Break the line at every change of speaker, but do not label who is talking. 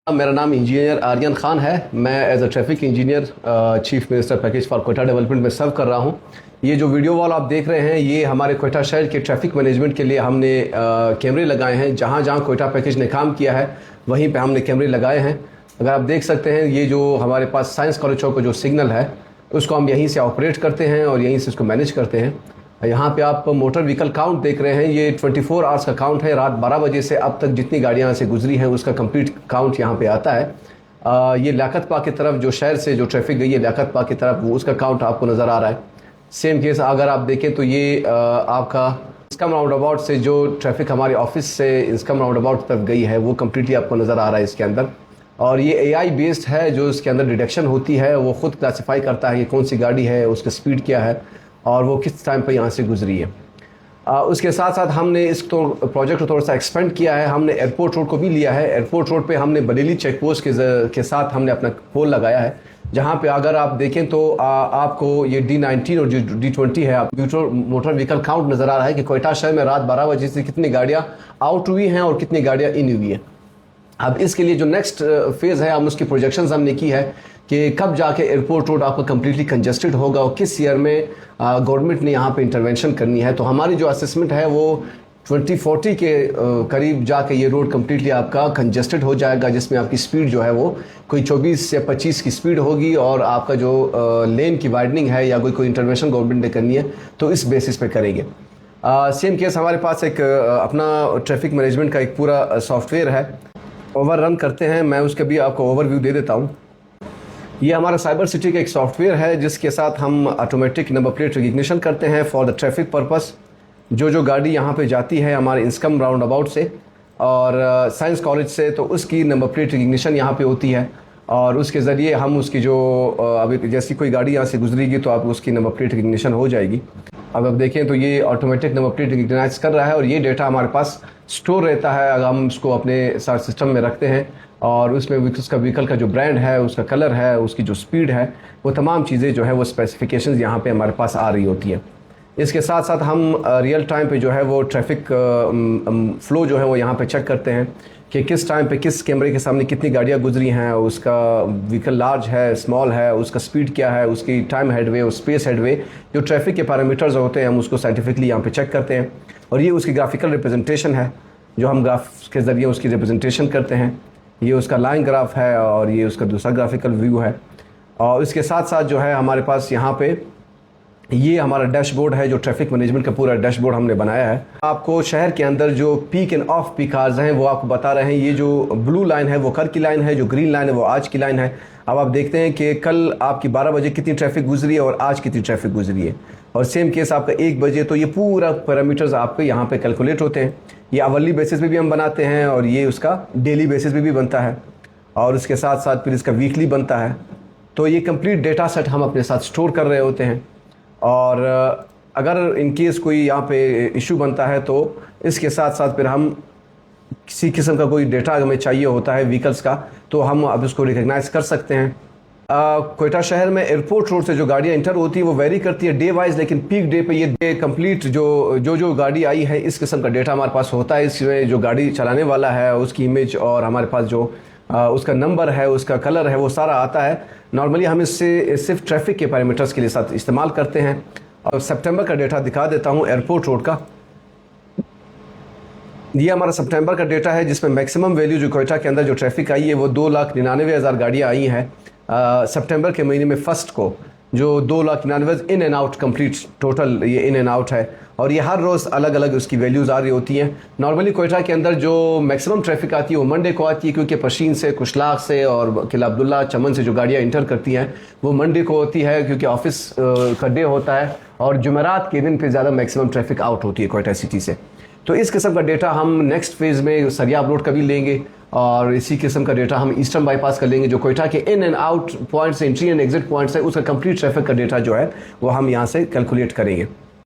मेरा नाम इंजीनियर आर्यन खान है। मैं as a traffic engineer chief minister package for Quetta development में सर्व कर रहा हूं। ये जो वीडियो वॉल आप देख रहे हैं ये हमारे क्वेटा शहर के ट्रैफिक मैनेजमेंट के लिए हमने कैमरे लगाए हैं। जहां जहां क्वेटा पैकेज ने काम किया है वहीं पे हमने कैमरे लगाए हैं। अगर आप देख सकते हैं ये जो हमारे पास साइंस कॉलेज चौक का जो सिग्नल है उसको हम यहीं से ऑपरेट करते हैं और यहीं से इसको मैनेज करते हैं। यहाँ पे आप मोटर व्हीकल काउंट देख रहे हैं, ये 24 आवर्स का काउंट है। रात 12 बजे से अब तक जितनी गाड़ियाँ यहाँ से गुजरी हैं उसका कंप्लीट काउंट यहाँ पे आता है। ये लियाकत पार्क की तरफ जो शहर से जो ट्रैफिक गई है लियाकत पार्क की तरफ वो उसका काउंट आपको नज़र आ रहा है। सेम केस अगर आप देखें तो ये आपका इंस्कम राउंड अबाउट से जो ट्रैफिक हमारे ऑफिस से इंस्कम राउंड अबाउट तक गई है वो कम्प्लीटली आपको नज़र आ रहा है इसके अंदर। और ये AI बेस्ड है, जो इसके अंदर डिटेक्शन होती है वो खुद क्लासीफाई करता है कि कौन सी गाड़ी है, उसका स्पीड क्या है और वो किस टाइम पर यहाँ से गुजरी है। उसके साथ साथ हमने इस प्रोजेक्ट को थोड़ा सा एक्सपेंड किया है। हमने एयरपोर्ट रोड को भी लिया है। एयरपोर्ट रोड पे हमने बरेली चेक पोस्ट के साथ हमने अपना पोल लगाया है, जहाँ पे अगर आप देखें तो आपको ये D19 और जो D20 है आप मोटर व्हीकल काउंट नज़र आ रहा है कि क्वेटा शहर में रात 12 बजे से कितनी गाड़ियाँ आउट हुई हैं और कितनी गाड़ियाँ इन हुई हैं। अब इसके लिए जो नेक्स्ट फेज़ है हम उसकी प्रोजेक्शंस हमने की है कि कब जाके एयरपोर्ट रोड आपका कम्प्लीटली कंजेस्टेड होगा और किस ईयर में गवर्नमेंट ने यहाँ पे इंटरवेंशन करनी है। तो हमारी जो असेसमेंट है वो 2040 के करीब जाके ये रोड कम्प्लीटली आपका कंजेस्टेड हो जाएगा, जिसमें आपकी स्पीड जो है वो कोई 24 से 25 की स्पीड होगी और आपका जो लेन की वाइडनिंग है या कोई इंटरवेंशन गवर्नमेंट ने करनी है तो इस बेसिस पे करेंगे। सेम केस हमारे पास एक अपना ट्रैफिक मैनेजमेंट का एक पूरा सॉफ्टवेयर है, ओवर रन करते हैं। मैं उसका भी आपको ओवरव्यू दे देता हूँ। ये हमारा साइबर सिटी का एक सॉफ्टवेयर है जिसके साथ हम ऑटोमेटिक नंबर प्लेट रिकग्निशन करते हैं फॉर द ट्रैफिक पर्पस। जो गाड़ी यहाँ पे जाती है हमारे इंस्कम राउंड अबाउट से और साइंस कॉलेज से तो उसकी नंबर प्लेट रिकग्निशन यहाँ पे होती है और उसके ज़रिए हम उसकी जो अभी जैसी कोई गाड़ी यहाँ से गुजरेगी तो आप उसकी नंबर प्लेट रिकग्निशन हो जाएगी। अब आप देखें तो ये ऑटोमेटिक नंबर प्लेट रिकग्नाइज कर रहा है और ये डेटा हमारे पास स्टोर रहता है। अगर हम उसको अपने सारे सिस्टम में रखते हैं और उसमें उसका व्हीकल का जो ब्रांड है, उसका कलर है, उसकी जो स्पीड है, वो तमाम चीज़ें जो है वो स्पेसिफिकेशंस यहाँ पे हमारे पास आ रही होती है। इसके साथ साथ हम रियल टाइम पे जो है वो ट्रैफिक फ़्लो जो है वो यहाँ पे चेक करते हैं कि किस टाइम पे किस कैमरे के सामने कितनी गाड़ियाँ गुजरी हैं, उसका व्हीकल लार्ज है, स्मॉल है, उसका स्पीड क्या है, उसकी टाइम हेडवे और स्पेस हेडवे, जो ट्रैफिक के पैरामीटर्स होते हैं हम उसको साइंटिफिकली यहाँ पे चेक करते हैं। और ये उसकी ग्राफिकल रिप्रेजेंटेशन है जो हम ग्राफ के ज़रिए उसकी रिप्रेजेंटेशन करते हैं। ये उसका लाइन ग्राफ है और ये उसका दूसरा ग्राफिकल व्यू है। और इसके साथ साथ जो है हमारे पास यहाँ पे ये हमारा डैशबोर्ड है, जो ट्रैफिक मैनेजमेंट का पूरा डैशबोर्ड हमने बनाया है। आपको शहर के अंदर जो peak end off peak hours हैं वो आपको बता रहे हैं। ये जो ब्लू लाइन है वो कल की लाइन है, जो ग्रीन लाइन है वो आज की लाइन है। अब आप देखते हैं कि कल आपकी 12 बजे कितनी ट्रैफिक गुजरी है और आज कितनी ट्रैफिक गुजरी है। और सेम केस आपका 1 बजे, तो ये पूरा पैरामीटर्स आपके यहाँ पे कैलकुलेट होते हैं। ये आवरली बेसिस पे भी हम बनाते हैं और ये उसका डेली बेसिस पे भी बनता है और उसके साथ साथ फिर इसका वीकली बनता है। तो ये कंप्लीट डेटा सेट हम अपने साथ स्टोर कर रहे होते हैं और अगर इन केस कोई यहाँ पे इशू बनता है तो इसके साथ साथ फिर हम किसी किस्म का कोई डेटा हमें चाहिए होता है व्हीकल्स का तो हम अब उसको रिकग्नाइज कर सकते हैं। क्वेटा शहर में एयरपोर्ट रोड से जो गाड़ियाँ इंटर होती है वो वेरी करती है डे वाइज, लेकिन पीक डे पे ये कंप्लीट जो गाड़ी आई है इस किस्म का डेटा हमारे पास होता है। इसमें जो गाड़ी चलाने वाला है उसकी इमेज और हमारे पास जो उसका नंबर है, उसका कलर है, वो सारा आता है। नॉर्मली हम इससे सिर्फ ट्रैफिक के पैरामीटर्स के लिए साथ इस्तेमाल करते हैं। और सितंबर का डेटा दिखा देता हूँ एयरपोर्ट रोड का। ये हमारा सितंबर का डेटा है जिसमें मैक्सिमम वैल्यू जो क्वेटा के अंदर जो ट्रैफिक आई है वो 2,99,000 गाड़ियाँ आई हैं सितंबर के महीने में फर्स्ट को, जो 2,99,000 in and out complete total ये इन एंड आउट है। और ये हर रोज़ अलग अलग उसकी वैल्यूज़ आ रही होती हैं। नॉर्मली क्वेटा के अंदर जो मैक्सिमम ट्रैफिक आती है वो मंडे को आती है, क्योंकि पशीन से, कुशलाग से और किला अब्दुल्ला, चमन से जो गाड़ियाँ इंटर करती हैं वो मंडे को होती है, क्योंकि ऑफिस का डे होता है और जुमेरात के दिन पे ज़्यादा मैक्सिमम ट्रैफिक आउट होती है क्वेटा सिटी से। तो इस किस्म का डेटा हम नेक्स्ट फेज़ में सरियाब रोड का भी लेंगे और इसी किस्म का डेटा हम ईस्टर्न बाईपास का लेंगे, जो क्वेटा के in and out points, entry and exit points है, उसका कंप्लीट ट्रैफिक का डेटा जो है वो हम यहाँ से कैलकुलेट करेंगे।